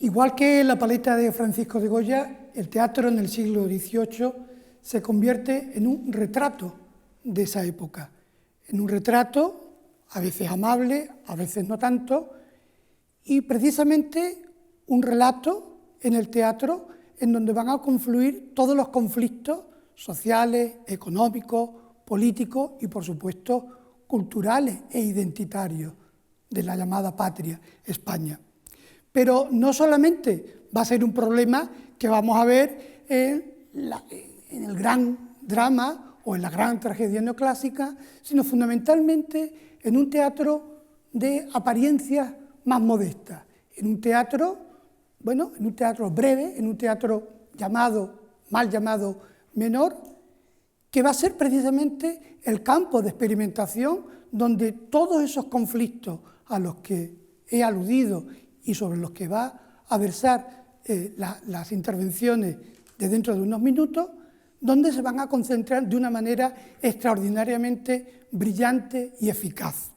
Igual que la paleta de Francisco de Goya, el teatro en el siglo XVIII se convierte en un retrato de esa época, en un retrato a veces amable, a veces no tanto, y precisamente un relato en el teatro en donde van a confluir todos los conflictos sociales, económicos, políticos y, por supuesto, culturales e identitarios de la llamada patria, España. Pero no solamente va a ser un problema que vamos a ver en el gran drama o en la gran tragedia neoclásica, sino fundamentalmente en un teatro de apariencias más modestas, en un teatro, bueno, en un teatro breve, en un teatro mal llamado menor, que va a ser precisamente el campo de experimentación donde todos esos conflictos a los que he aludido y sobre los que va a versar las intervenciones de dentro de unos minutos, donde se van a concentrar de una manera extraordinariamente brillante y eficaz.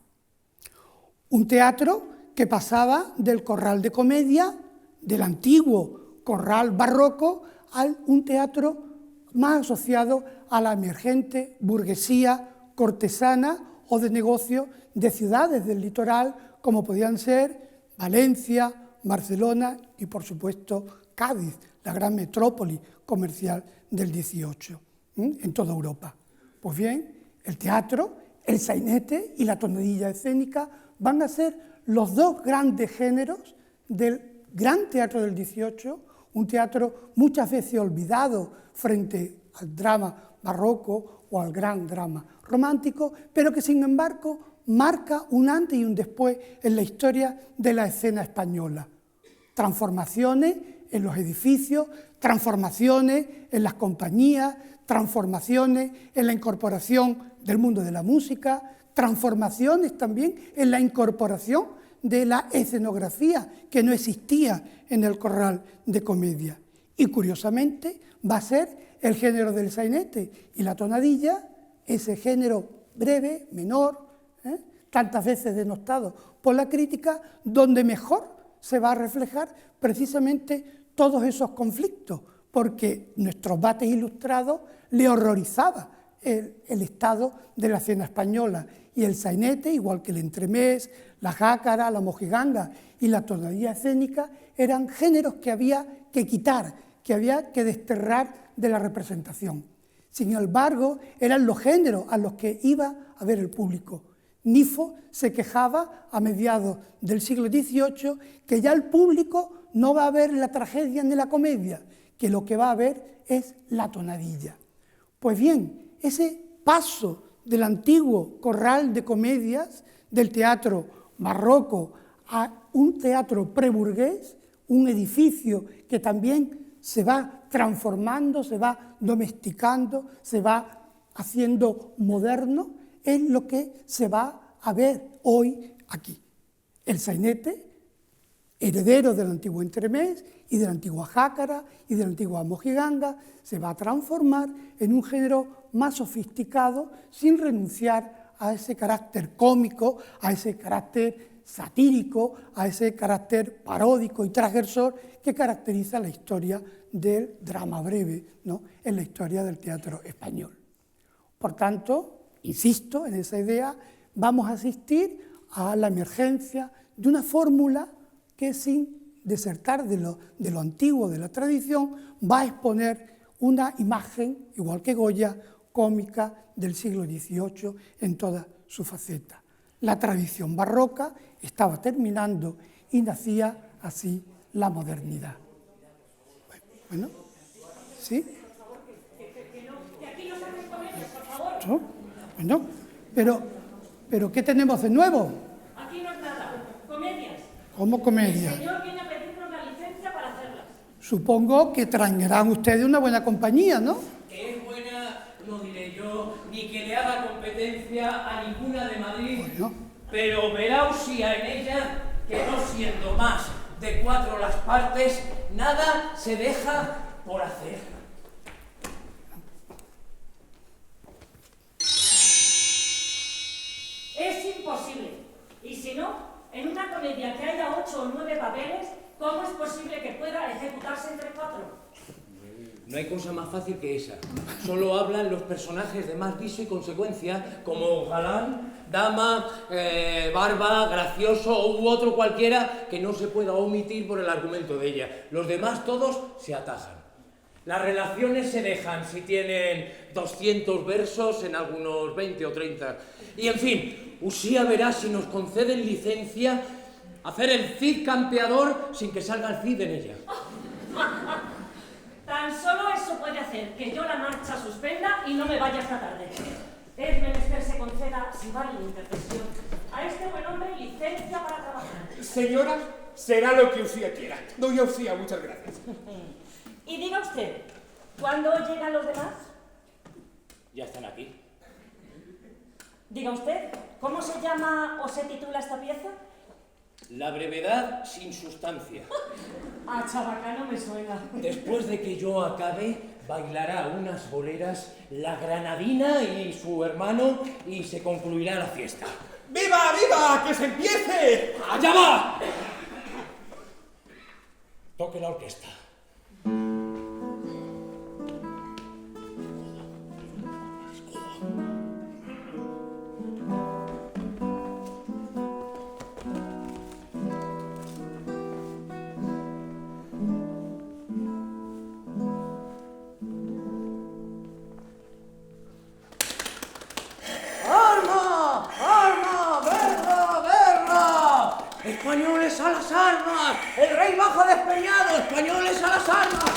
Un teatro que pasaba del corral de comedia, del antiguo corral barroco, a un teatro más asociado a la emergente burguesía cortesana o de negocio de ciudades del litoral, como podían ser Valencia, Barcelona y, por supuesto, Cádiz, la gran metrópoli comercial del XVIII en toda Europa. Pues bien, el teatro, el sainete y la tonadilla escénica van a ser los dos grandes géneros del gran teatro del XVIII, un teatro muchas veces olvidado frente al drama barroco o al gran drama romántico, pero que sin embargo marca un antes y un después en la historia de la escena española. Transformaciones en los edificios, transformaciones en las compañías, transformaciones en la incorporación del mundo de la música, transformaciones también en la incorporación de la escenografía que no existía en el corral de comedia. Y curiosamente va a ser el género del sainete y la tonadilla, ese género breve, menor, tantas veces denostado por la crítica, donde mejor se va a reflejar precisamente todos esos conflictos, porque nuestros bates ilustrados le horrorizaba el estado de la escena española, y el sainete, igual que el entremés, la jácara, la mojiganga y la tonadilla escénica, eran géneros que había que quitar, que había que desterrar de la representación. Sin embargo, eran los géneros a los que iba a ver el público. Nifo se quejaba a mediados del siglo XVIII que ya el público no va a ver la tragedia ni la comedia, que lo que va a ver es la tonadilla. Pues bien, ese paso del antiguo corral de comedias, del teatro barroco a un teatro preburgués, un edificio que también se va transformando, se va domesticando, se va haciendo moderno, es lo que se va a ver hoy aquí. El sainete, heredero del antiguo entremés y de la antigua jácara y de la antigua mojiganga, se va a transformar en un género más sofisticado sin renunciar a ese carácter cómico, a ese carácter satírico, a ese carácter paródico y transgresor que caracteriza la historia del drama breve, ¿no?, en la historia del teatro español. Por tanto, insisto en esa idea, vamos a asistir a la emergencia de una fórmula que, sin desertar de lo antiguo, de la tradición, va a exponer una imagen, igual que Goya, cómica del siglo XVIII en toda su faceta. La tradición barroca estaba terminando y nacía así la modernidad. Bueno, ¿sí? ¿No? Bueno, pero ¿qué tenemos de nuevo? Aquí no es nada, comedias. ¿Cómo comedias? El señor viene a pedirnos la licencia para hacerlas. Supongo que traerán ustedes una buena compañía, ¿no? Que es buena, no diré yo, ni que le haga competencia a ninguna de Madrid, Bueno. pero verá usía en ella que no siendo más de 4 las partes, nada se deja por hacer. Es imposible. Y si no, en una comedia que haya 8 o 9 papeles, ¿Cómo es posible que pueda ejecutarse entre 4? No hay cosa más fácil que esa. Solo hablan los personajes de más viso y consecuencia, como galán, dama, barba, gracioso u otro cualquiera que no se pueda omitir por el argumento de ella. Los demás todos se atajan. Las relaciones se dejan si tienen 200 versos en algunos 20 o 30. Y en fin, Usía verá si nos conceden licencia hacer el Cid campeador sin que salga el Cid en ella. Tan solo eso puede hacer que yo la marcha suspenda y no me vaya esta tarde. Es menester se conceda, si vale mi intercesión, a este buen hombre licencia para trabajar. Señora, será lo que Usía quiera. Doña Usía, muchas gracias. Y diga usted, ¿cuándo llegan los demás? Ya están aquí. Diga usted, ¿cómo se llama o se titula esta pieza? La brevedad sin sustancia. A chabacano me suena. Después de que yo acabe, bailará unas boleras la granadina y su hermano y se concluirá la fiesta. ¡Viva, viva! ¡Que se empiece! ¡Allá va! Toque la orquesta. ¡Españoles a las armas! ¡El rey baja despeñado! ¡Españoles a las armas!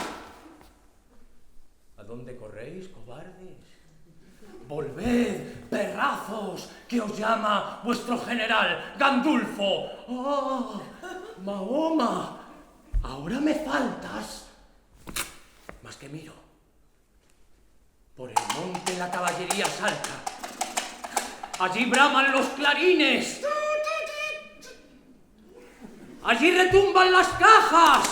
¿A dónde corréis, cobardes? ¡Volved, perrazos, que os llama vuestro general, Gandulfo! ¡Oh, Mahoma! Ahora me faltas. Más que miro. Por el monte la caballería salta. Allí braman los clarines. Allí retumban las cajas.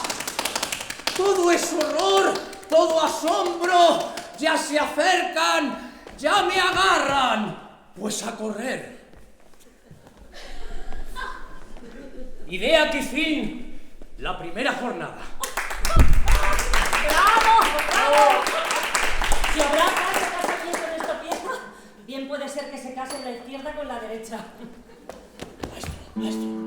Todo es horror, todo asombro. Ya se acercan, ya me agarran. Pues a correr. Idea que fin, la primera jornada. ¡Bravo! ¡Bravo! Si Obraca se casa aquí con esta pieza, bien puede ser que se case la izquierda con la derecha. Maestro.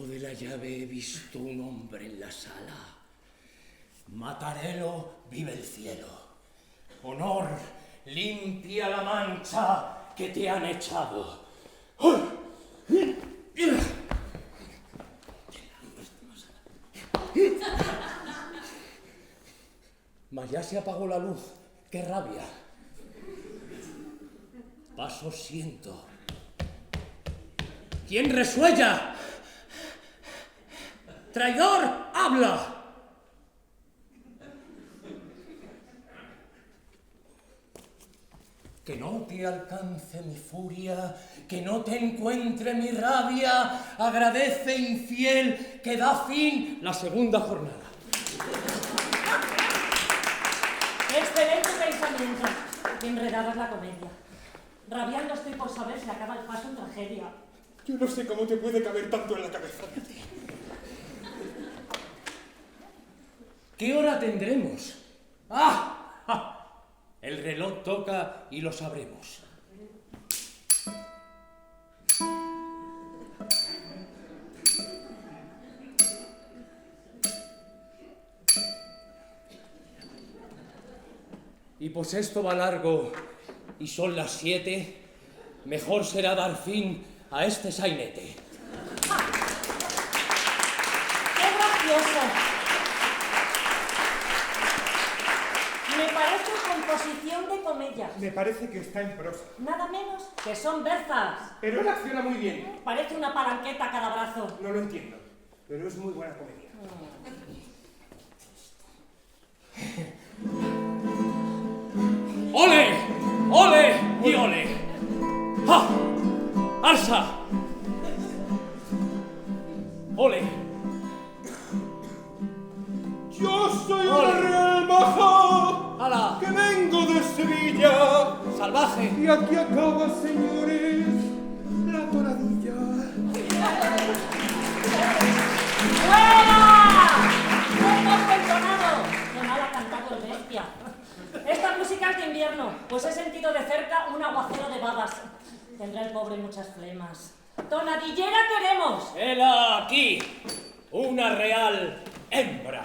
De la llave he visto un hombre en la sala. Matarelo, vive el cielo. Honor, limpia la mancha que te han echado. Mas ya se apagó la luz. ¡Qué rabia! Paso siento. ¿Quién resuella? ¡Traidor, habla! Que no te alcance mi furia, que no te encuentre mi rabia, agradece infiel que da fin la segunda jornada. Excelente pensamiento. Enredada es la comedia. Rabiando estoy por saber si acaba el paso en tragedia. Yo no sé cómo te puede caber tanto en la cabeza. ¿Qué hora tendremos? ¡Ah! El reloj toca y lo sabremos. Y pues esto va largo y son las 7, mejor será dar fin a este sainete. ¡Qué gracioso! Me parece composición de comedia. Me parece que está en prosa. Nada menos que son berzas. Pero él acciona muy bien. Parece una palanqueta a cada brazo. No lo entiendo, pero es muy buena comedia. ¡Ole! ¡Ole! ¡Y ole! ¡Ja! ¡Alza! ¡Ole! Yo soy Ole. una real maja ¡Hala! que vengo de Sevilla. ¡Salvaje! Y aquí acaba, señores, la tonadilla. ¡Fuera! ¡Un poco entonado! ¡Qué mal ha cantado el bestia! Esta música es de invierno, pues he sentido de cerca un aguacero de babas. Tendrá el pobre muchas flemas. ¡Tonadillera queremos! ¡Hela aquí! ¡Una real hembra!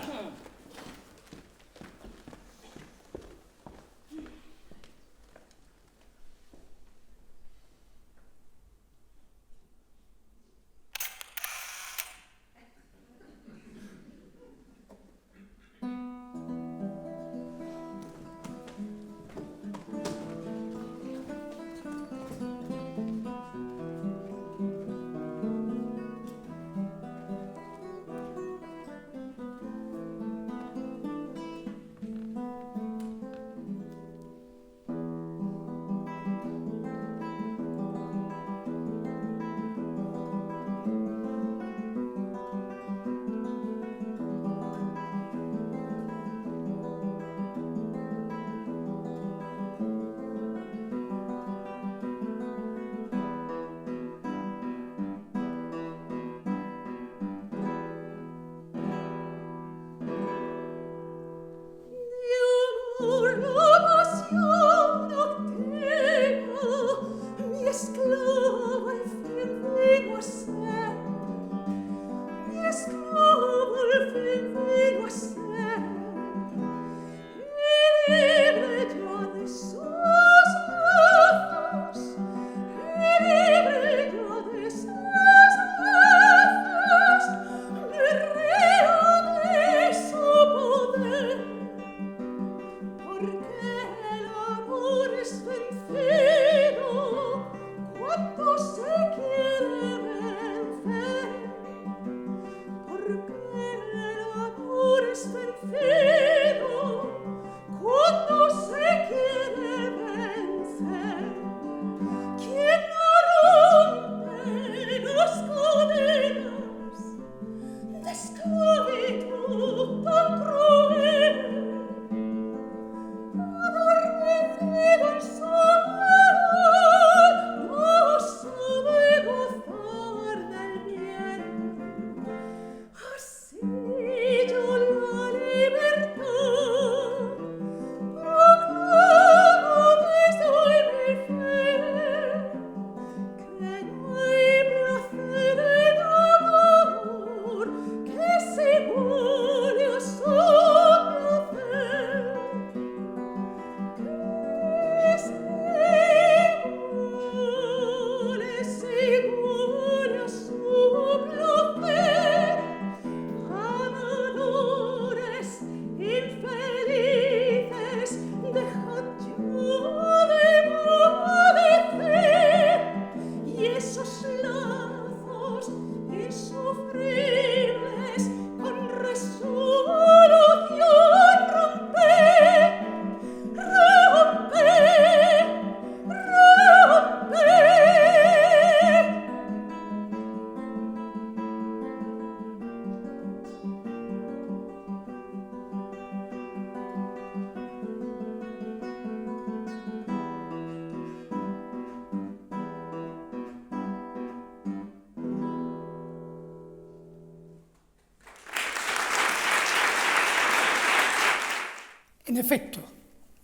En efecto,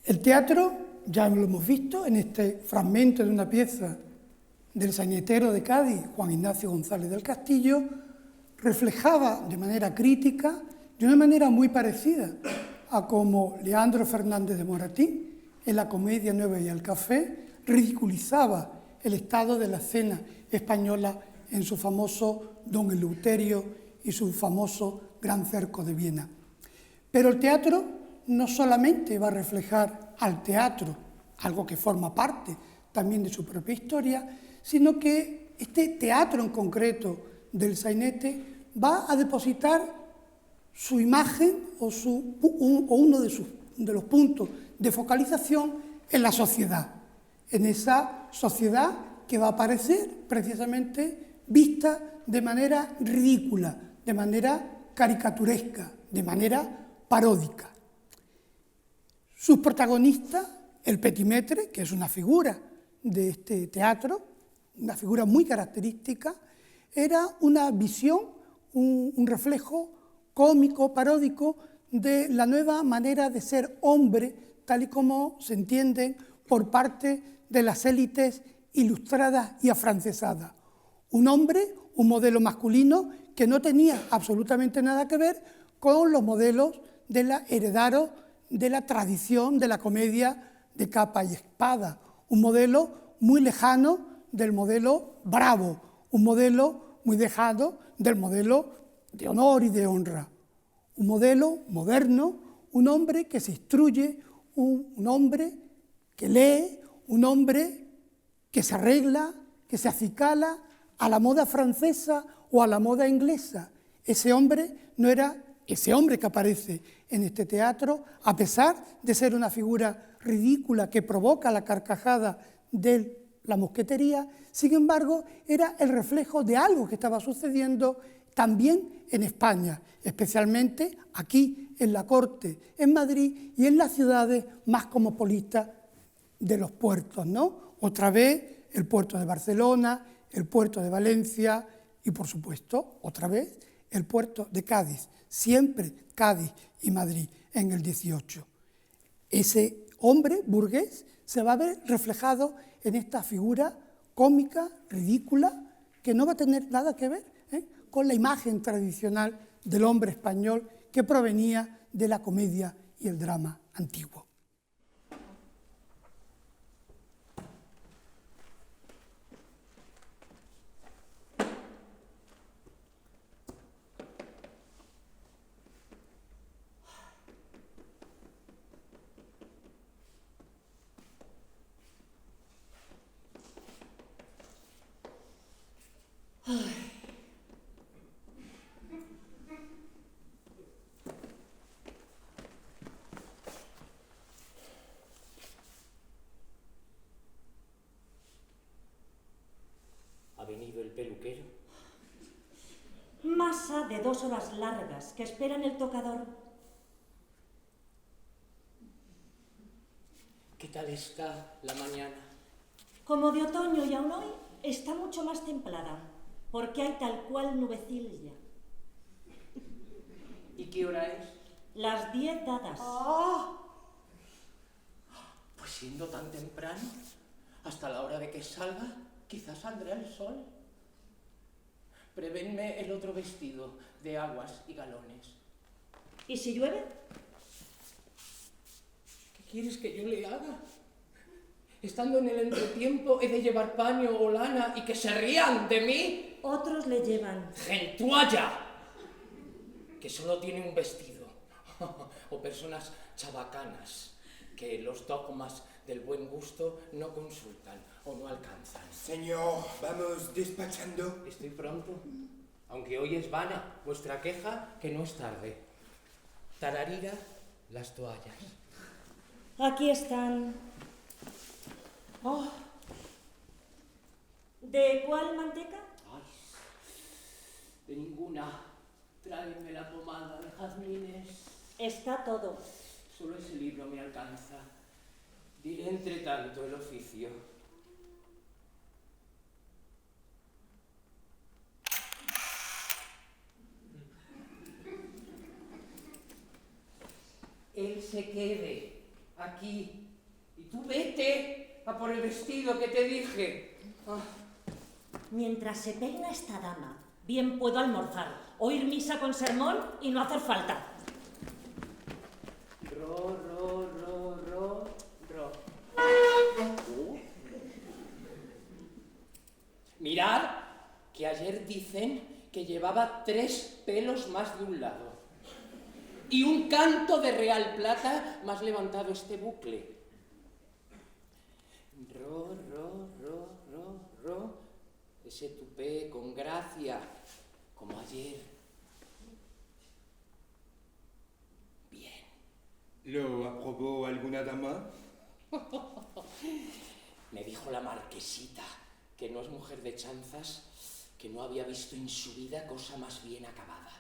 el teatro, ya lo hemos visto en este fragmento de una pieza del sainetero de Cádiz, Juan Ignacio González del Castillo, reflejaba de manera crítica, de una manera muy parecida a como Leandro Fernández de Moratín, en la Comedia Nueva y el Café, ridiculizaba el estado de la escena española en su famoso Don Eleuterio y su famoso Gran Cerco de Viena. Pero el teatro no solamente va a reflejar al teatro, algo que forma parte también de su propia historia, sino que este teatro en concreto del sainete va a depositar su imagen o uno de los puntos de focalización en la sociedad, en esa sociedad que va a aparecer precisamente vista de manera ridícula, de manera caricaturesca, de manera paródica. Sus protagonistas, el petimetre, que es una figura de este teatro, una figura muy característica, era una visión, un reflejo cómico, paródico, de la nueva manera de ser hombre, tal y como se entienden por parte de las élites ilustradas y afrancesadas. Un hombre, un modelo masculino que no tenía absolutamente nada que ver con los modelos heredados de la tradición de la comedia de capa y espada, un modelo muy lejano del modelo bravo, un modelo muy lejano del modelo de honor y de honra, un modelo moderno, un hombre que se instruye, un hombre que lee, un hombre que se arregla, que se acicala a la moda francesa o a la moda inglesa. Ese hombre no era ese hombre que aparece en este teatro, a pesar de ser una figura ridícula que provoca la carcajada de la mosquetería, sin embargo, era el reflejo de algo que estaba sucediendo también en España, especialmente aquí en la corte, en Madrid y en las ciudades más cosmopolitas de los puertos, ¿no? Otra vez el puerto de Barcelona, el puerto de Valencia y, por supuesto, otra vez el puerto de Cádiz, siempre Cádiz y Madrid en el 18. Ese hombre burgués se va a ver reflejado en esta figura cómica, ridícula, que no va a tener nada que ver con la imagen tradicional del hombre español que provenía de la comedia y el drama antiguo. ¿Ha venido el peluquero? Masa de 2 horas largas que espera en el tocador. ¿Qué tal está la mañana? Como de otoño y aún hoy está mucho más templada, porque hay tal cual nubecilla. ¿Y qué hora es? Las 10 dadas. Pues siendo tan temprano, hasta la hora de que salga, quizás saldrá el sol. Prevenme el otro vestido de aguas y galones. ¿Y si llueve? ¿Qué quieres que yo le haga? Estando en el entretiempo, he de llevar paño o lana y que se rían de mí. Otros le llevan. ¡Gentualla! Que solo tiene un vestido. O personas chabacanas, que los dogmas del buen gusto no consultan o no alcanzan. Señor, vamos despachando. Estoy pronto, aunque hoy es vana vuestra queja, que no es tarde. Tararira, las toallas. Aquí están. ¿De cuál manteca? Ay, de ninguna. Tráeme la pomada de jazmines. Está todo. Solo ese libro me alcanza. Diré entre tanto el oficio. Él se quede aquí y tú vete a por el vestido que te dije. Mientras se peina esta dama, bien puedo almorzar, oír misa con sermón y no hacer falta. Ro. Mirad que ayer dicen que llevaba 3 pelos más de un lado. y un canto de real plata me has levantado este bucle. Ro, ro, ro, ro, ro, ese tupé con gracia, como ayer. Bien. ¿Lo aprobó alguna dama? Me dijo la marquesita, que no es mujer de chanzas, que no había visto en su vida cosa más bien acabada.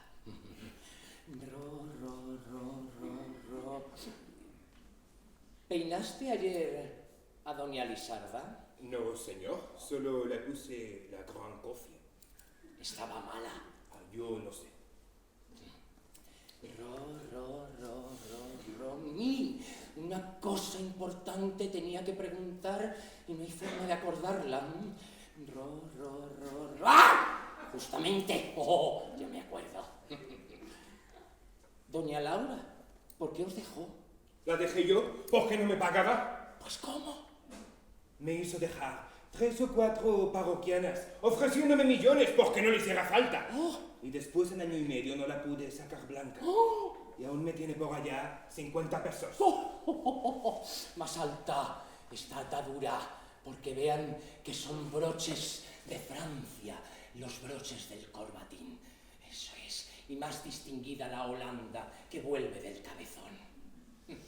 Ro, ro, ro, ro, ro. ¿Peinaste ayer a doña Lisarda? No, señor. Solo le puse la gran cofia. Estaba mala. Ah, yo no sé. Ro, ro, ro, ro, ro. Una cosa importante tenía que preguntar y no hay forma de acordarla. Ro, ro, ro, ro. ¡Ah! Justamente. Oh, ya me acuerdo. Doña Laura, ¿por qué os dejó? ¿La dejé yo porque no me pagaba? Pues ¿cómo? Me hizo dejar 3 o 4 parroquianas, ofreciéndome millones porque no le hiciera falta. Oh. Y después en año y medio no la pude sacar blanca. Oh. Y aún me tiene por allá 50 pesos. Más alta esta atadura, porque vean que son broches de Francia, los broches del corbatín. Eso es, y más distinguida la Holanda, que vuelve del cabezón. Quiere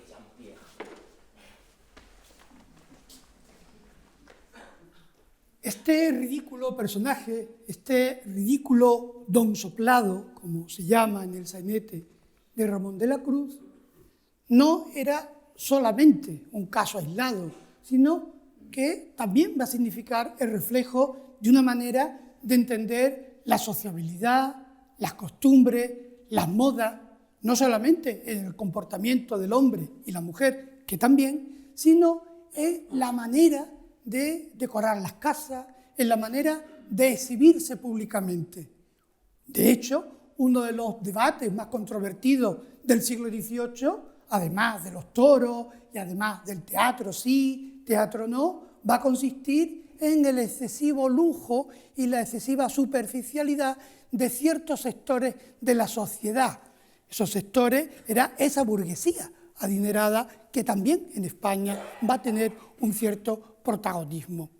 Jean-Pierre. Este ridículo personaje, este ridículo don soplado, como se llama en el sainete de Ramón de la Cruz, no era solamente un caso aislado, sino que también va a significar el reflejo de una manera de entender la sociabilidad, las costumbres, las modas, no solamente en el comportamiento del hombre y la mujer, que también, sino en la manera de decorar las casas, en la manera de exhibirse públicamente. De hecho, uno de los debates más controvertidos del siglo XVIII, además de los toros y además del teatro sí, teatro no, va a consistir en el excesivo lujo y la excesiva superficialidad de ciertos sectores de la sociedad. Esos sectores era esa burguesía adinerada que también en España va a tener un cierto protagonismo.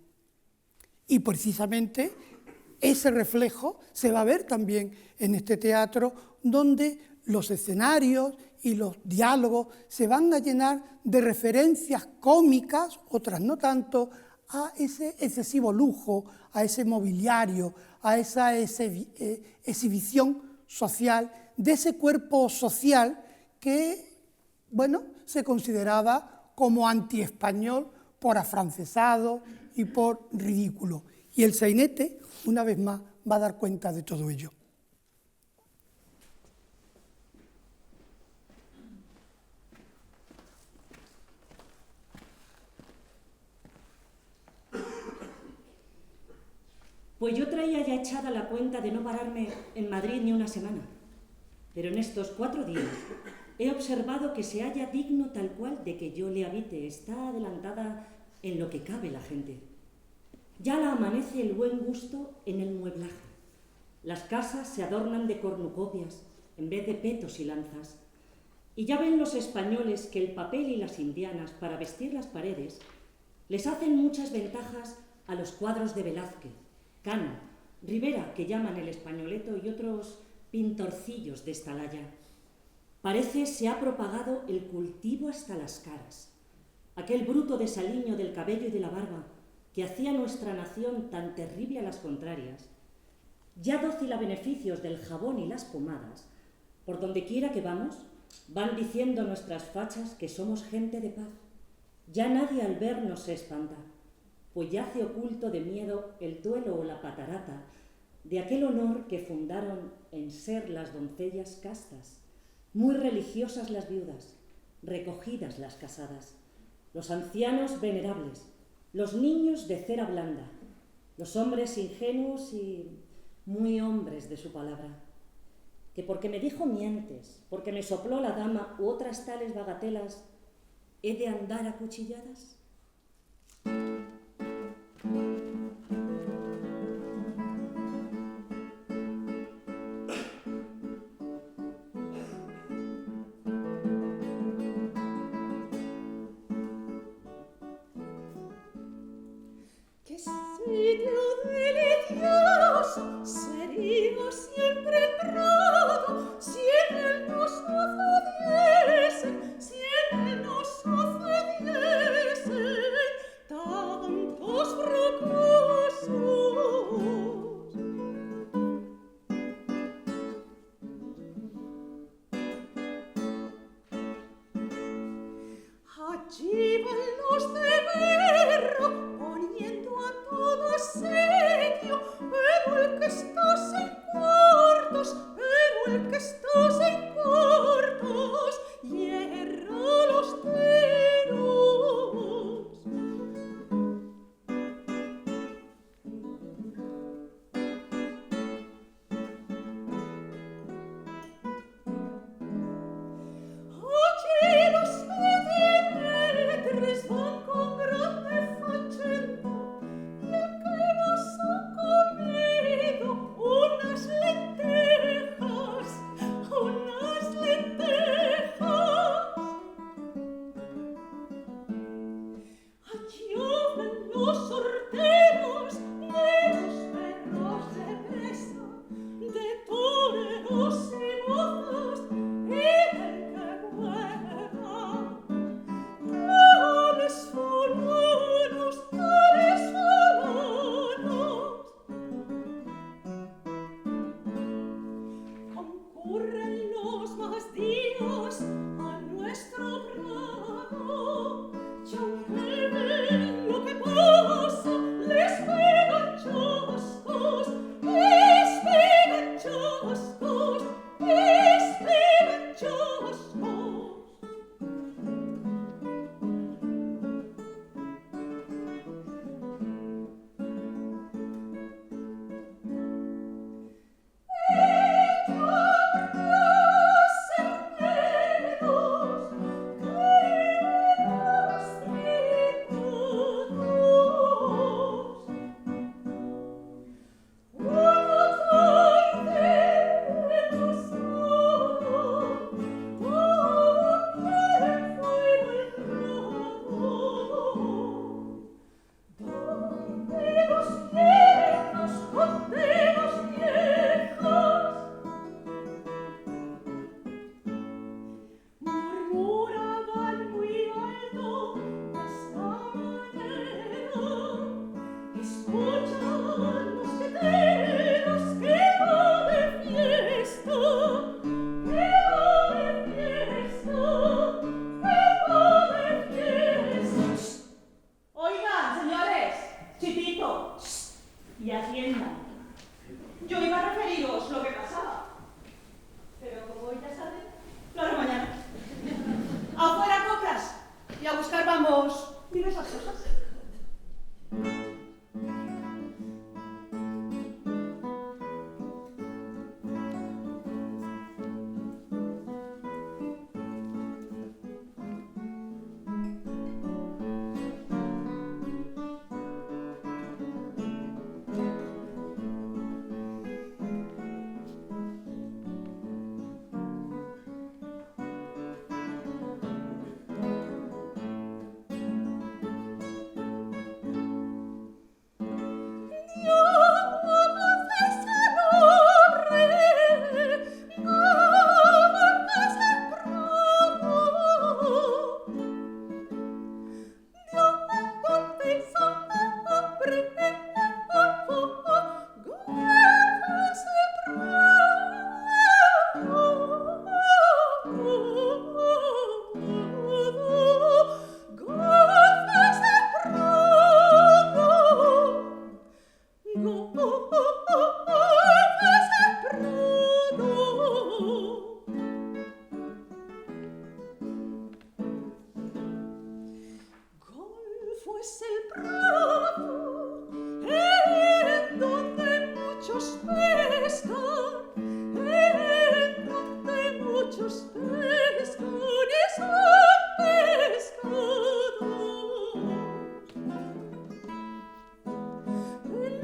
Y precisamente ese reflejo se va a ver también en este teatro, donde los escenarios y los diálogos se van a llenar de referencias cómicas, otras no tanto, a ese excesivo lujo, a ese mobiliario, a esa exhibición social, de ese cuerpo social que, bueno, se consideraba como antiespañol por afrancesado y por ridículo. Y el sainete, una vez más, va a dar cuenta de todo ello. Pues yo traía ya echada la cuenta de no pararme en Madrid ni una semana. Pero en estos 4 días he observado que se halla digno tal cual de que yo le habite. Está adelantada en lo que cabe la gente. Ya la amanece el buen gusto en el mueblaje. Las casas se adornan de cornucopias en vez de petos y lanzas. Y ya ven los españoles que el papel y las indianas para vestir las paredes les hacen muchas ventajas a los cuadros de Velázquez, Cano, Rivera, que llaman el Españoleto, y otros pintorcillos de Estalaya. Parece se ha propagado el cultivo hasta las caras. Aquel bruto desaliño del cabello y de la barba que hacía nuestra nación tan terrible a las contrarias, ya dócil a beneficios del jabón y las pomadas, por donde quiera que vamos, van diciendo nuestras fachas que somos gente de paz. Ya nadie al vernos se espanta, pues yace oculto de miedo el duelo o la patarata de aquel honor que fundaron en ser las doncellas castas, muy religiosas las viudas, recogidas las casadas, los ancianos venerables, los niños de cera blanda, los hombres ingenuos y muy hombres de su palabra, que porque me dijo mientes, porque me sopló la dama u otras tales bagatelas, ¿he de andar a cuchilladas?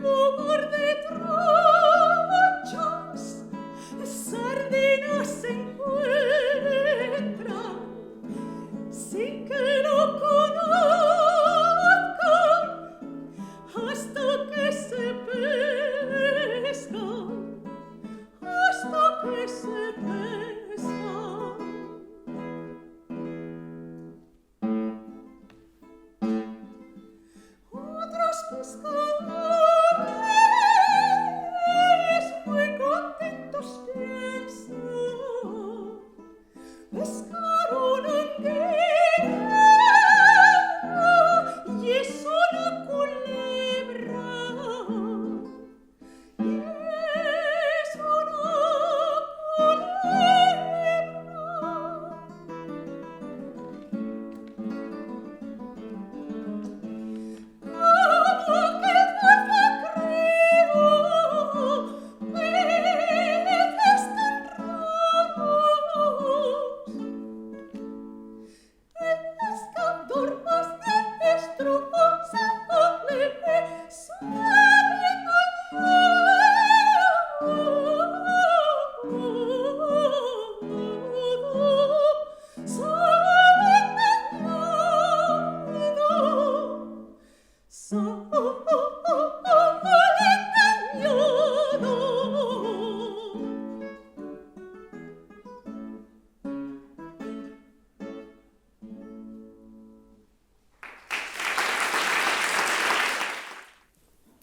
lugar de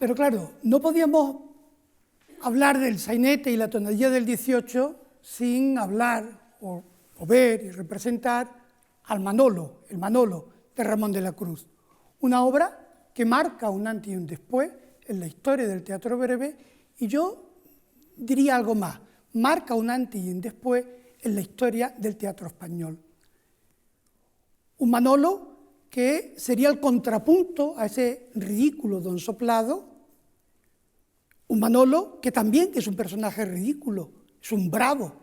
Pero claro, no podíamos hablar del sainete y la tonadilla del 18 sin hablar o ver y representar al Manolo, el Manolo de Ramón de la Cruz. Una obra que marca un antes y un después en la historia del teatro breve, y yo diría algo más, marca un antes y un después en la historia del teatro español. Un Manolo que sería el contrapunto a ese ridículo don Soplado, un Manolo que también es un personaje ridículo, es un bravo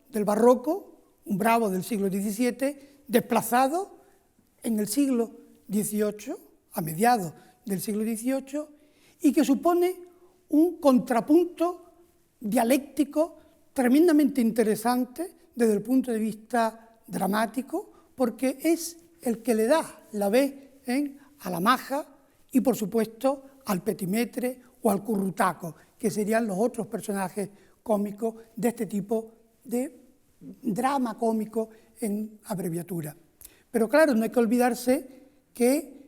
del barroco, un bravo del siglo XVII, desplazado en el siglo XVIII, a mediados del siglo XVIII, y que supone un contrapunto dialéctico tremendamente interesante desde el punto de vista dramático, porque es el que le da la vez a la maja y, por supuesto, al petimetre o al currutaco, que serían los otros personajes cómicos de este tipo de drama cómico en abreviatura. Pero claro, no hay que olvidarse que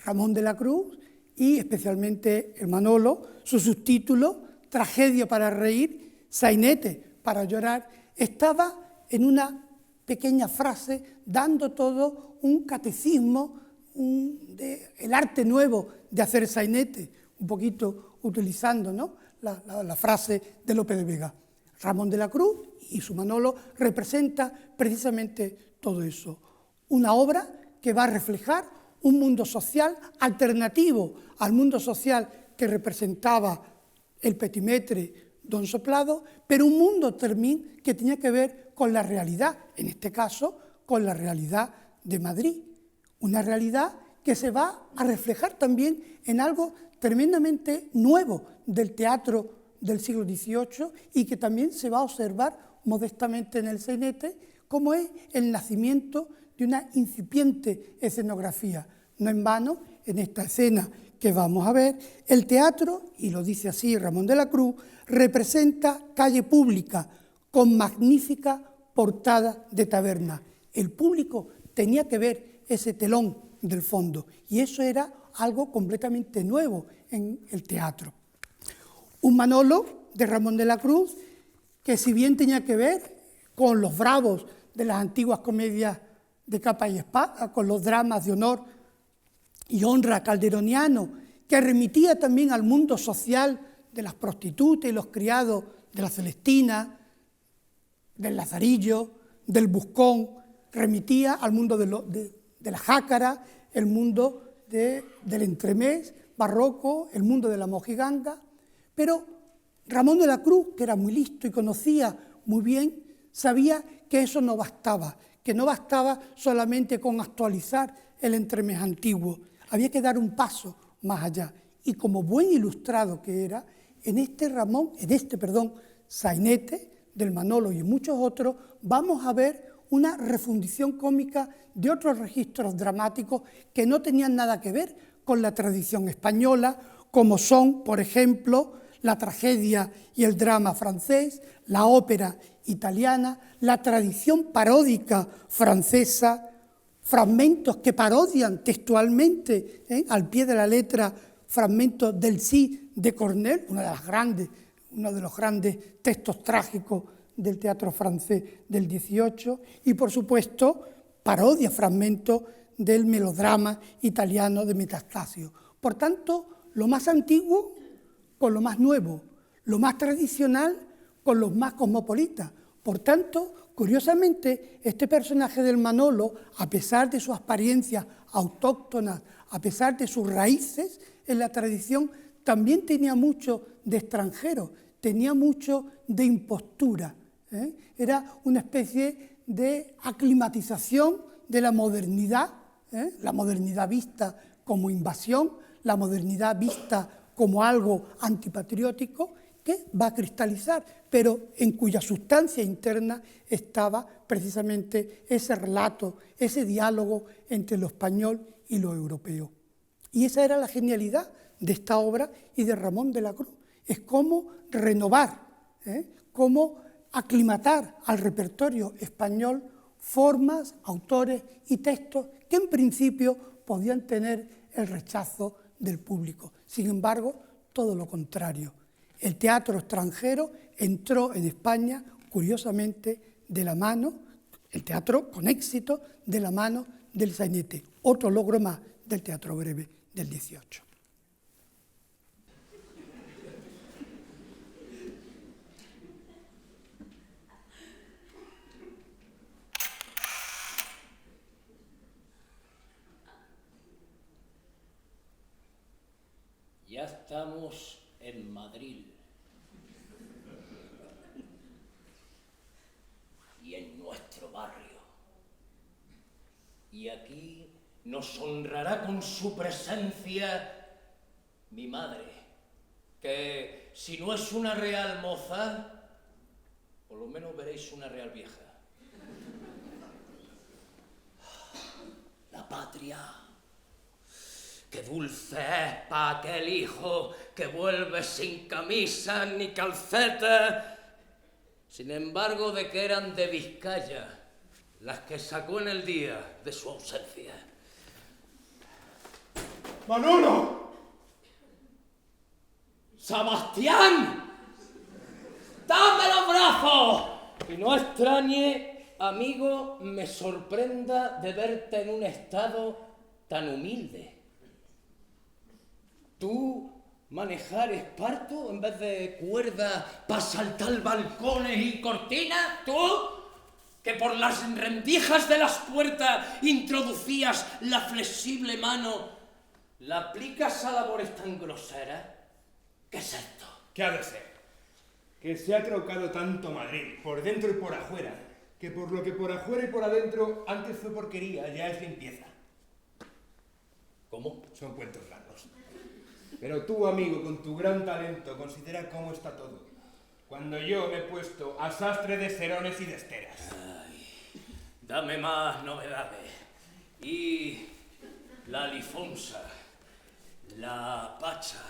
Ramón de la Cruz y especialmente el Manolo, su subtítulo, Tragedia para reír, sainete para llorar, estaba en una pequeña frase dando todo un catecismo, el arte nuevo de hacer sainete, un poquito utilizando, ¿no?, la frase de Lope de Vega. Ramón de la Cruz y su Manolo representa precisamente todo eso. Una obra que va a reflejar un mundo social alternativo al mundo social que representaba el petimetre don Soplado, pero un mundo también que tenía que ver con la realidad, en este caso con la realidad de Madrid. Una realidad que se va a reflejar también en algo tremendamente nuevo del teatro del siglo XVIII y que también se va a observar modestamente en el sainete, como es el nacimiento de una incipiente escenografía. No en vano, en esta escena que vamos a ver, el teatro, y lo dice así Ramón de la Cruz, representa calle pública con magnífica portada de taberna. El público tenía que ver ese telón del fondo y eso era algo completamente nuevo en el teatro. Un Manolo de Ramón de la Cruz que, si bien tenía que ver con los bravos de las antiguas comedias de capa y espada, con los dramas de honor y honra calderoniano, que remitía también al mundo social de las prostitutas y los criados de la Celestina, del Lazarillo, del Buscón, remitía al mundo de la jácara, el mundo del entremés barroco, el mundo de la mojiganga. Pero Ramón de la Cruz, que era muy listo y conocía muy bien, sabía que eso no bastaba, que no bastaba solamente con actualizar el entremés antiguo, había que dar un paso más allá. Y como buen ilustrado que era, en este sainete del Manolo y en muchos otros, vamos a ver una refundición cómica de otros registros dramáticos que no tenían nada que ver con la tradición española, como son, por ejemplo, la tragedia y el drama francés, la ópera italiana, la tradición paródica francesa, fragmentos que parodian textualmente, al pie de la letra, fragmentos del Sí de Corneille, uno de los grandes textos trágicos del teatro francés del XVIII, y por supuesto parodia fragmentos del melodrama italiano de Metastasio. Por tanto, lo más antiguo con lo más nuevo, lo más tradicional con los más cosmopolitas. Por tanto, curiosamente, este personaje del Manolo, a pesar de sus apariencias autóctonas, a pesar de sus raíces en la tradición, también tenía mucho de extranjero, tenía mucho de impostura. Era una especie de aclimatización de la modernidad vista como invasión, la modernidad vista como algo antipatriótico, que va a cristalizar, pero en cuya sustancia interna estaba precisamente ese relato, ese diálogo entre lo español y lo europeo. Y esa era la genialidad de esta obra y de Ramón de la Cruz. Es cómo renovar, cómo aclimatar al repertorio español formas, autores y textos que en principio podían tener el rechazo del público. Sin embargo, todo lo contrario. El teatro extranjero entró en España, curiosamente, de la mano, el teatro con éxito, de la mano del sainete. Otro logro más del teatro breve del 18. Ya estamos en Madrid. Y en nuestro barrio. Y aquí nos honrará con su presencia mi madre, que si no es una real moza, por lo menos veréis una real vieja. La patria. Qué dulce es pa' aquel hijo que vuelve sin camisa ni calceta. Sin embargo, de que eran de Vizcaya las que sacó en el día de su ausencia. ¡Manolo! ¡Sebastián! ¡Dame los brazos! Y no extrañe, amigo, me sorprenda de verte en un estado tan humilde. ¿Tú manejar esparto en vez de cuerda para saltar balcones y cortinas? ¿Tú? Que por las rendijas de las puertas introducías la flexible mano, ¿la aplicas a labores tan groseras? ¿Qué es esto? ¿Qué ha de ser? Que se ha trocado tanto Madrid, por dentro y por afuera, que por lo que por afuera y por adentro antes fue porquería, ya es limpieza. ¿Cómo? Son cuentos largos. Pero tú, amigo, con tu gran talento, considera cómo está todo. Cuando yo me he puesto a sastre de serones y de esteras. Ay, dame más novedades. Y la Alifonsa, la Pacha,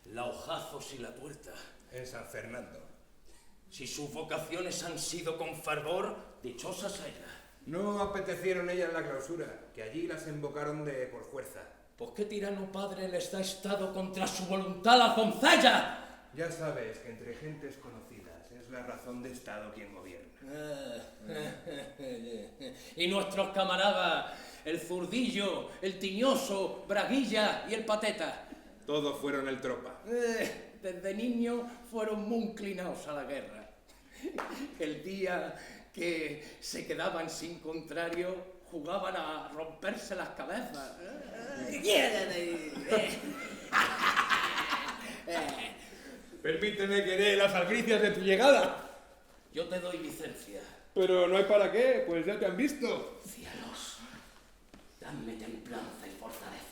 la Hojazos y la Tuerta. En San Fernando. Si sus vocaciones han sido con fervor, dichosas ellas. No apetecieron ellas la clausura, que allí las invocaron por fuerza. ¿Por qué tirano padre les da estado contra su voluntad la doncella? Ya sabes que entre gentes conocidas es la razón de Estado quien gobierna. Y nuestros camaradas, el Zurdillo, el Tiñoso, Braguilla y el Pateta. Todos fueron el tropa. Desde niños fueron muy inclinados a la guerra. El día que se quedaban sin contrario, jugaban a romperse las cabezas. Permíteme que dé las albricias de tu llegada. Yo te doy licencia. Pero no hay para qué, pues ya te han visto. Cielos, dame templanza y fortaleza.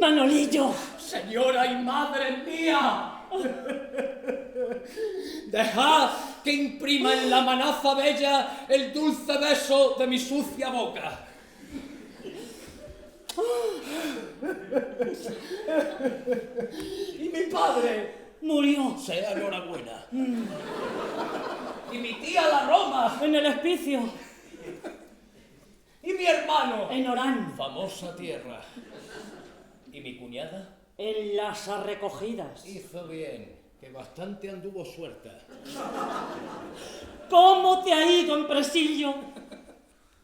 ¡Manolillo! Señora y madre mía, dejad que imprima en la manaza bella el dulce beso de mi sucia boca. Y mi padre Murió sea enhorabuena. Y mi tía la Roma. en el hospicio, Y mi hermano. en Orán, Famosa tierra. ¿Y mi cuñada? en las arrecogidas. Hizo bien, que bastante anduvo suelta. ¿Cómo te ha ido en Presillo?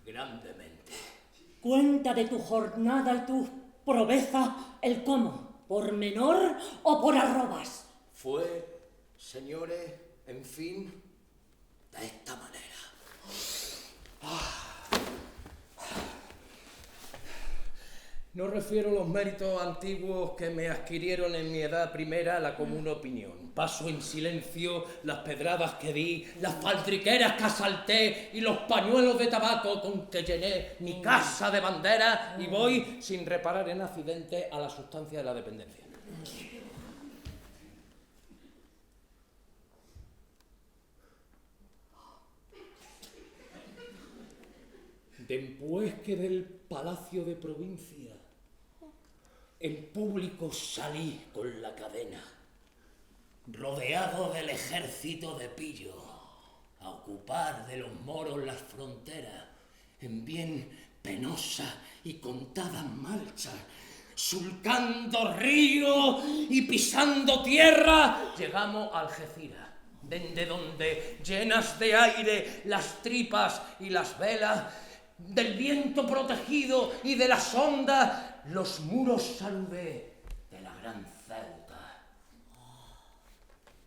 Grandemente. Cuenta de tu jornada y tu proeza, el cómo, por menor o por arrobas. Fue, señores, en fin, de esta manera. No refiero los méritos antiguos que me adquirieron en mi edad primera a la común opinión. Paso en silencio las pedradas que di, las faldriqueras que asalté y los pañuelos de tabaco con que llené mi casa de banderas y voy, sin reparar en accidente, a la sustancia de la dependencia. Después que del palacio de provincia, en público salí con la cadena, rodeado del ejército de Pillo, a ocupar de los moros las fronteras, en bien penosa y contadas marchas, surcando río y pisando tierra, llegamos a Algeciras, desde donde, llenas de aire las tripas y las velas, del viento protegido y de las ondas, los muros salvé de la gran Ceuta.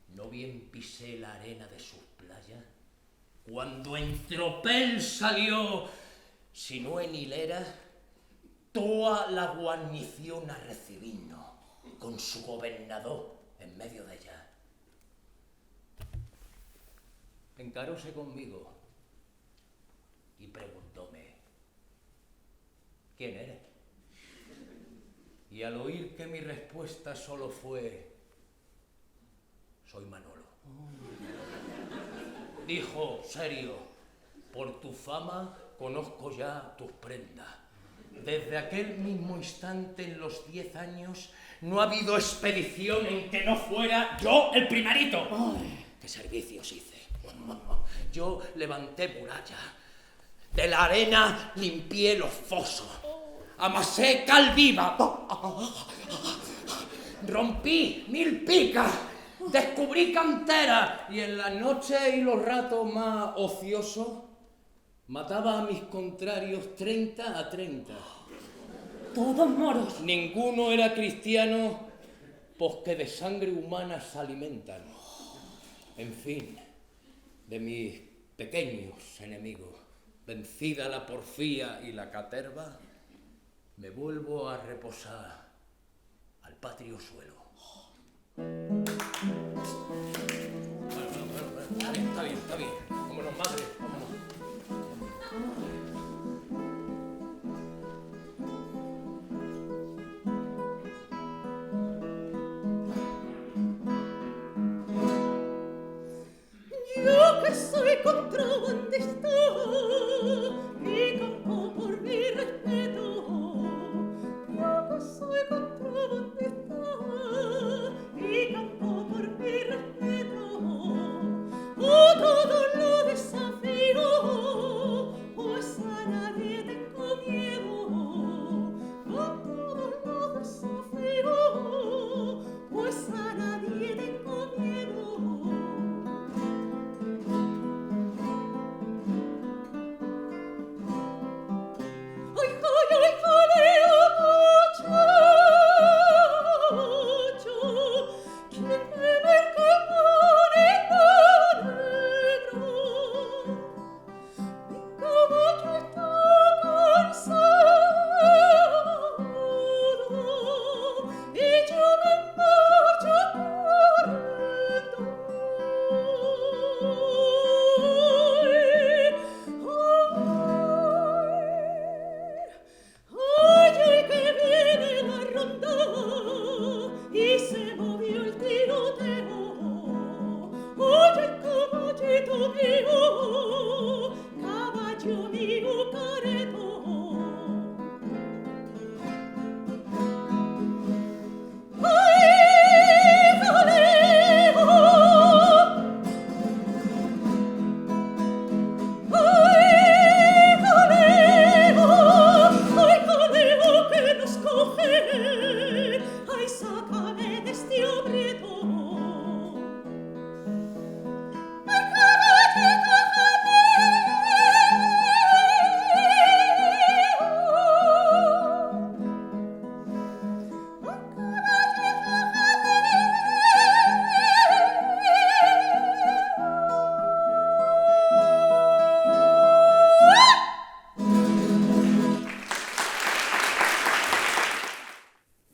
No bien pisé la arena de sus playas, cuando en tropel salió, si no en hilera, toda la guarnición a recibirnos, con su gobernador en medio de ella. Encaróse conmigo y preguntóme, ¿quién eres? Y al oír que mi respuesta solo fue, soy Manolo. Dijo, serio, por tu fama conozco ya tus prendas. Desde aquel mismo instante, en los 10 años, no ha habido expedición en que no fuera yo el primerito. ¡Ay! ¿Qué servicios hice? Yo levanté murallas, de la arena limpié los fosos, amasé cal viva, rompí 1000 picas, descubrí canteras y en las noches y los ratos más ociosos mataba a mis contrarios 30 a 30. Todos moros. Ninguno era cristiano, pues que de sangre humana se alimentan. En fin, de mis pequeños enemigos, vencida la porfía y la caterva, me vuelvo a reposar al patrio suelo. Bueno, está bien. Vámonos, madre, vámonos. Yo que soy contrabandista, mi campo por mi respeto. Yo que soy contrabandista, mi campo por mi respeto. A todo lo desafío, pues a nadie tengo miedo. A todo lo desafío, pues a nadie tengo miedo.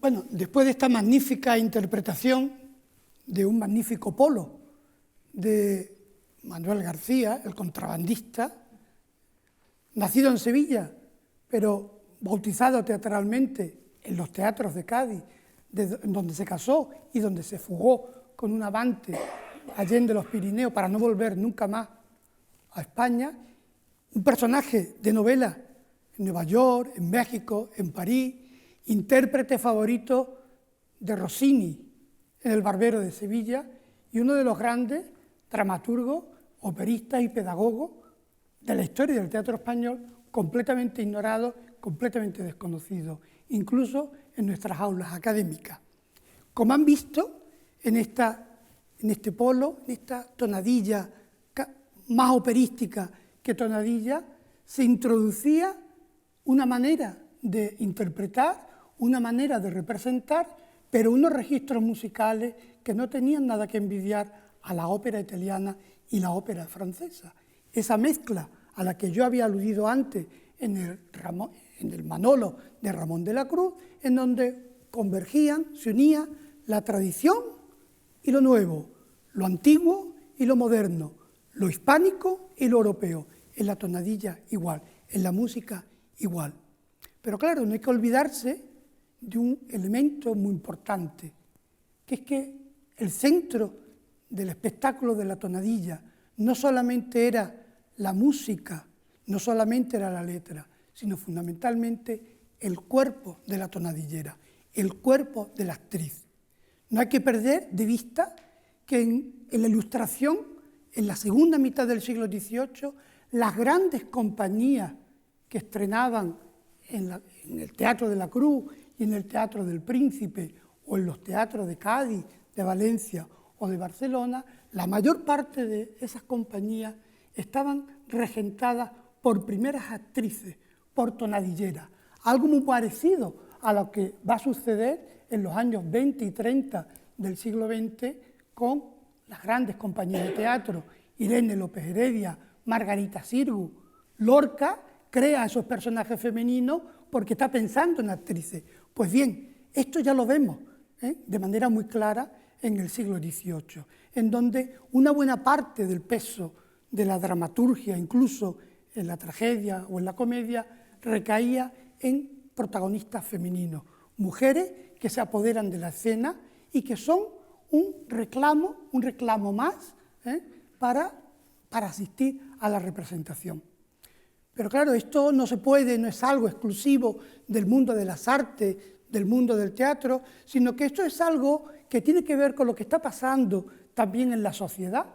Bueno, después de esta magnífica interpretación de un magnífico polo de Manuel García, el contrabandista, nacido en Sevilla, pero bautizado teatralmente en los teatros de Cádiz, donde se casó y donde se fugó con un amante allende los Pirineos para no volver nunca más a España, un personaje de novela en Nueva York, en México, en París, intérprete favorito de Rossini en El Barbero de Sevilla y uno de los grandes dramaturgos, operistas y pedagogos de la historia del teatro español, completamente ignorado, completamente desconocido, incluso en nuestras aulas académicas. Como han visto, en este polo, en esta tonadilla más operística que tonadilla, se introducía una manera de interpretar, una manera de representar, pero unos registros musicales que no tenían nada que envidiar a la ópera italiana y la ópera francesa. Esa mezcla a la que yo había aludido antes en el Manolo de Ramón de la Cruz, en donde convergían, se unía la tradición y lo nuevo, lo antiguo y lo moderno, lo hispánico y lo europeo, en la tonadilla igual, en la música igual. Pero claro, no hay que olvidarse de un elemento muy importante, que es que el centro del espectáculo de la tonadilla no solamente era la música, no solamente era la letra, sino fundamentalmente el cuerpo de la tonadillera, el cuerpo de la actriz. No hay que perder de vista que en la Ilustración, en la segunda mitad del siglo XVIII, las grandes compañías que estrenaban en el Teatro de la Cruz y en el Teatro del Príncipe o en los teatros de Cádiz, de Valencia o de Barcelona, la mayor parte de esas compañías estaban regentadas por primeras actrices, por tonadilleras, algo muy parecido a lo que va a suceder en los años 20 y 30 del siglo XX con las grandes compañías de teatro, Irene López Heredia, Margarita Sirgu. Lorca crea esos personajes femeninos porque está pensando en actrices. Pues bien, esto ya lo vemos de manera muy clara en el siglo XVIII, en donde una buena parte del peso de la dramaturgia, incluso en la tragedia o en la comedia, recaía en protagonistas femeninos, mujeres que se apoderan de la escena y que son un reclamo más para asistir a la representación. Pero claro, esto no es algo exclusivo del mundo de las artes, del mundo del teatro, sino que esto es algo que tiene que ver con lo que está pasando también en la sociedad.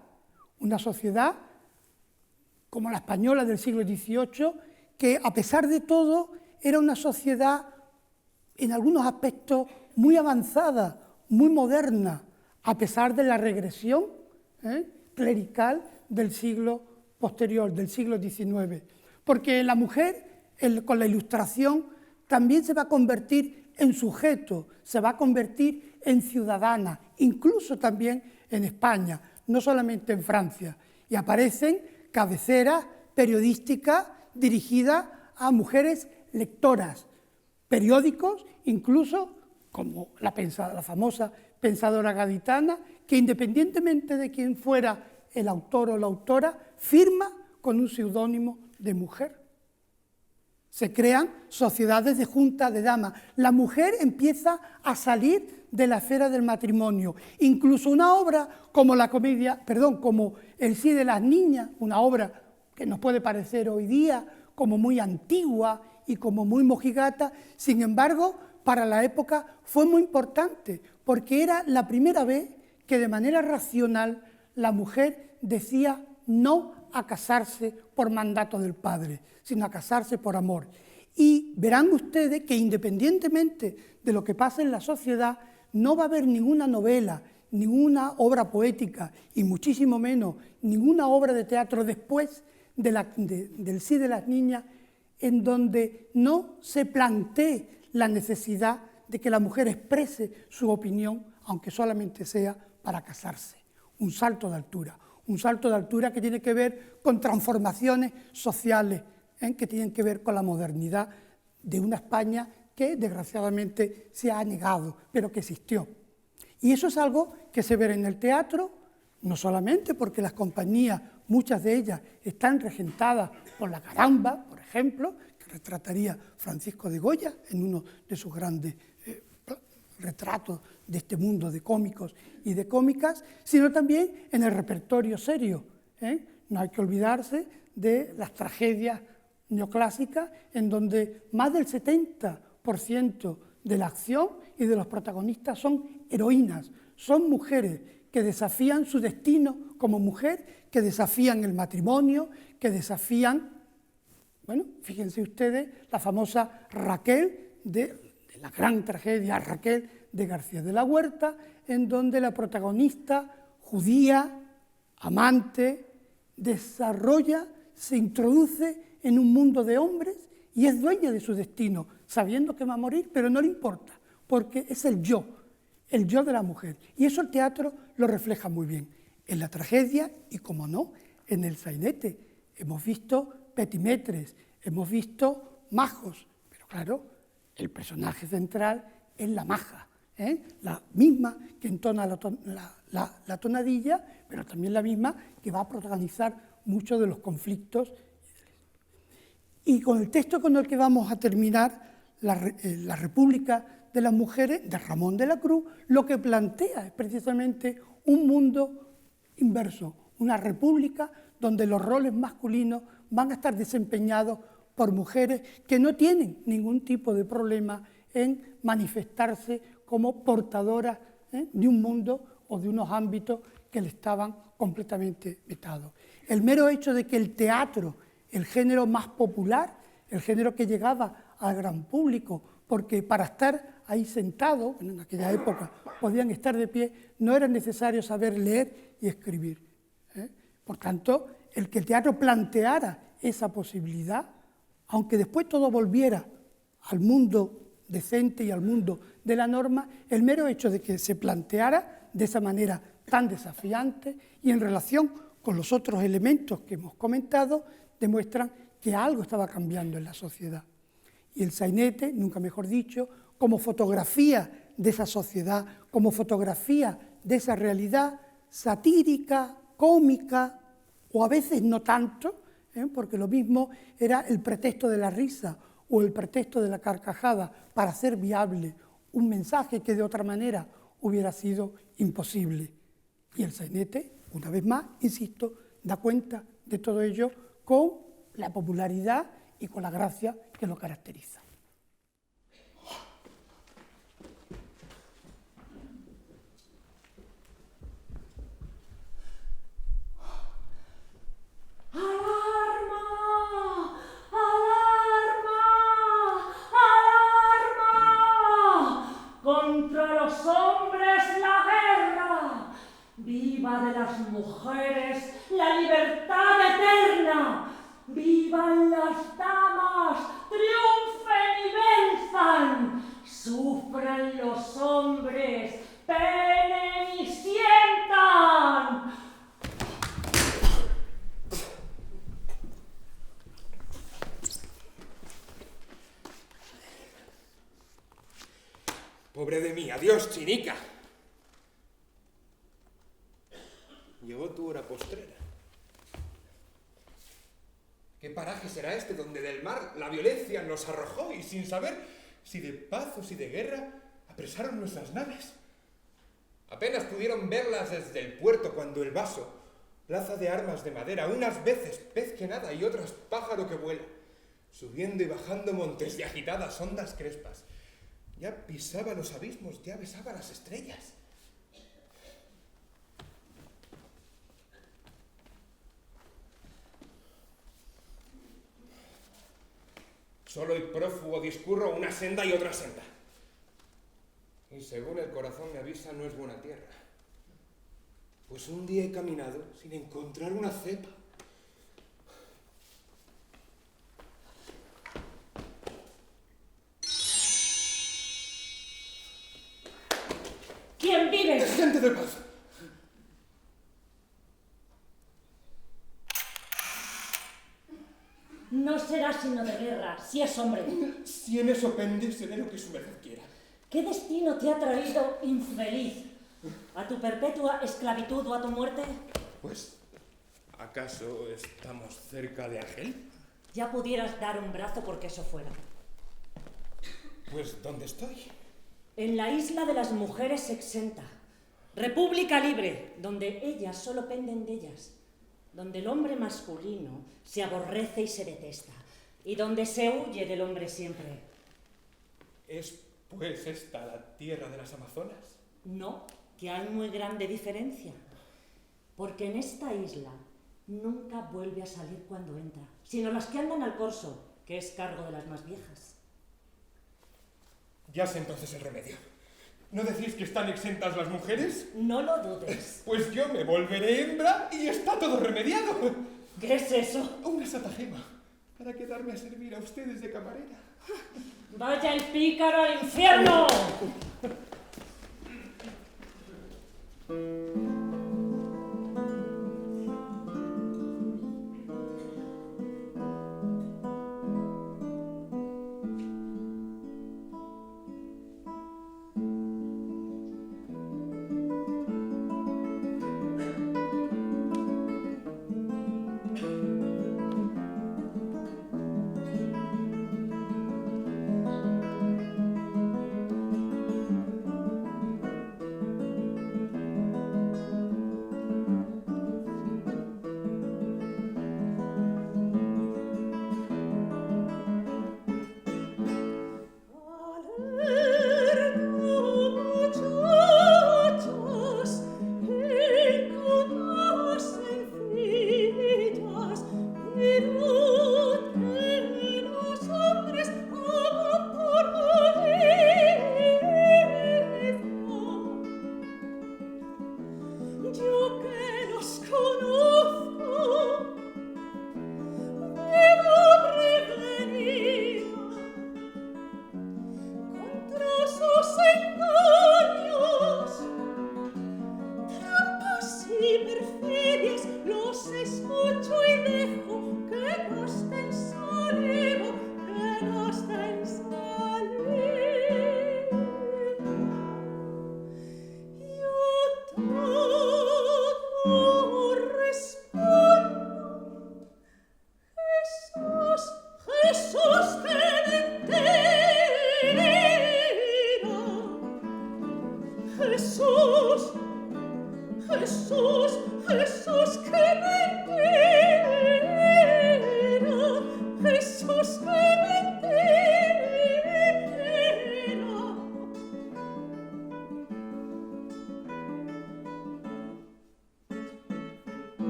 Una sociedad como la española del siglo XVIII, que a pesar de todo era una sociedad en algunos aspectos muy avanzada, muy moderna, a pesar de la regresión clerical del siglo posterior, del siglo XIX. Porque la mujer, con la Ilustración, también se va a convertir en sujeto, se va a convertir en ciudadana, incluso también en España, no solamente en Francia. Y aparecen cabeceras periodísticas dirigidas a mujeres lectoras, periódicos, incluso como la famosa Pensadora Gaditana, que independientemente de quién fuera el autor o la autora, firma con un seudónimo de mujer. Se crean sociedades de junta de damas. La mujer empieza a salir de la esfera del matrimonio. Incluso una obra como como El sí de las niñas, una obra que nos puede parecer hoy día como muy antigua y como muy mojigata, sin embargo, para la época fue muy importante, porque era la primera vez que de manera racional la mujer decía no a casarse por mandato del padre, sino a casarse por amor. Y verán ustedes que independientemente de lo que pasa en la sociedad, no va a haber ninguna novela, ninguna obra poética y muchísimo menos ninguna obra de teatro después del sí de las niñas en donde no se plantee la necesidad de que la mujer exprese su opinión, aunque solamente sea para casarse. Un salto de altura que tiene que ver con transformaciones sociales, que tienen que ver con la modernidad de una España que desgraciadamente se ha negado, pero que existió. Y eso es algo que se ve en el teatro, no solamente porque las compañías, muchas de ellas, están regentadas por la Caramba, por ejemplo, que retrataría Francisco de Goya en uno de sus grandes retratos de este mundo de cómicos y de cómicas, sino también en el repertorio serio. No hay que olvidarse de las tragedias neoclásicas, en donde más del 70% de la acción y de los protagonistas son heroínas, son mujeres que desafían su destino como mujer, que desafían el matrimonio, que desafían, bueno, fíjense ustedes, la famosa Raquel del la gran tragedia Raquel de García de la Huerta, en donde la protagonista judía, amante, desarrolla, se introduce en un mundo de hombres y es dueña de su destino, sabiendo que va a morir, pero no le importa, porque es el yo de la mujer. Y eso el teatro lo refleja muy bien, en la tragedia y, como no, en el sainete. Hemos visto petimetres, hemos visto majos, pero claro, el personaje central es la maja, la misma que entona la tonadilla, pero también la misma que va a protagonizar muchos de los conflictos. Y con el texto con el que vamos a terminar, la República de las Mujeres, de Ramón de la Cruz, lo que plantea es precisamente un mundo inverso, una república donde los roles masculinos van a estar desempeñados por mujeres que no tienen ningún tipo de problema en manifestarse como portadoras de un mundo o de unos ámbitos que le estaban completamente vetados. El mero hecho de que el teatro, el género más popular, el género que llegaba al gran público, porque para estar ahí sentado, en aquella época podían estar de pie, no era necesario saber leer y escribir. Por tanto, el que el teatro planteara esa posibilidad, aunque después todo volviera al mundo decente y al mundo de la norma, el mero hecho de que se planteara de esa manera tan desafiante y en relación con los otros elementos que hemos comentado, demuestran que algo estaba cambiando en la sociedad. Y el sainete, nunca mejor dicho, como fotografía de esa sociedad, como fotografía de esa realidad satírica, cómica, o a veces no tanto, porque lo mismo era el pretexto de la risa o el pretexto de la carcajada para hacer viable un mensaje que de otra manera hubiera sido imposible. Y el sainete, una vez más, insisto, da cuenta de todo ello con la popularidad y con la gracia que lo caracteriza. ¡Alarma! ¡Alarma! ¡Alarma! ¡Contra los hombres la guerra! ¡Viva de las mujeres la libertad eterna! ¡Vivan las damas! ¡Triunfen y venzan! ¡Sufran los hombres! ¡Penen y sientan! Pobre de mí, adiós, chinica. Llegó tu hora postrera. ¿Qué paraje será este donde del mar la violencia nos arrojó y sin saber si de paz o si de guerra apresaron nuestras naves? Apenas pudieron verlas desde el puerto cuando el vaso, plaza de armas de madera, unas veces pez que nada y otras pájaro que vuela, subiendo y bajando montes de agitadas ondas crespas, ya pisaba los abismos, ya besaba las estrellas. Solo y prófugo discurro una senda y otra senda. Y según el corazón me avisa, no es buena tierra. Pues un día he caminado sin encontrar una cepa. ¿Quién vive? ¡Gente de paz! No será sino de guerra, si es hombre. Si en eso pende, seré lo que su merced quiera. ¿Qué destino te ha traído, infeliz? ¿A tu perpetua esclavitud o a tu muerte? Pues, ¿acaso estamos cerca de Argel? Ya pudieras dar un brazo porque eso fuera. Pues, ¿dónde estoy? En la isla de las mujeres exenta. República libre, donde ellas solo penden de ellas. Donde el hombre masculino se aborrece y se detesta. Y donde se huye del hombre siempre. ¿Es, pues, esta la tierra de las Amazonas? No, que hay muy grande diferencia. Porque en esta isla nunca vuelve a salir cuando entra, sino las que andan al corso, que es cargo de las más viejas. Ya sé entonces el remedio. ¿No decís que están exentas las mujeres? No lo dudes. Pues yo me volveré hembra y está todo remediado. ¿Qué es eso? Una satagema para quedarme a servir a ustedes de camarera. ¡Vaya el pícaro al infierno!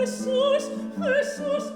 Jesús, Jesús,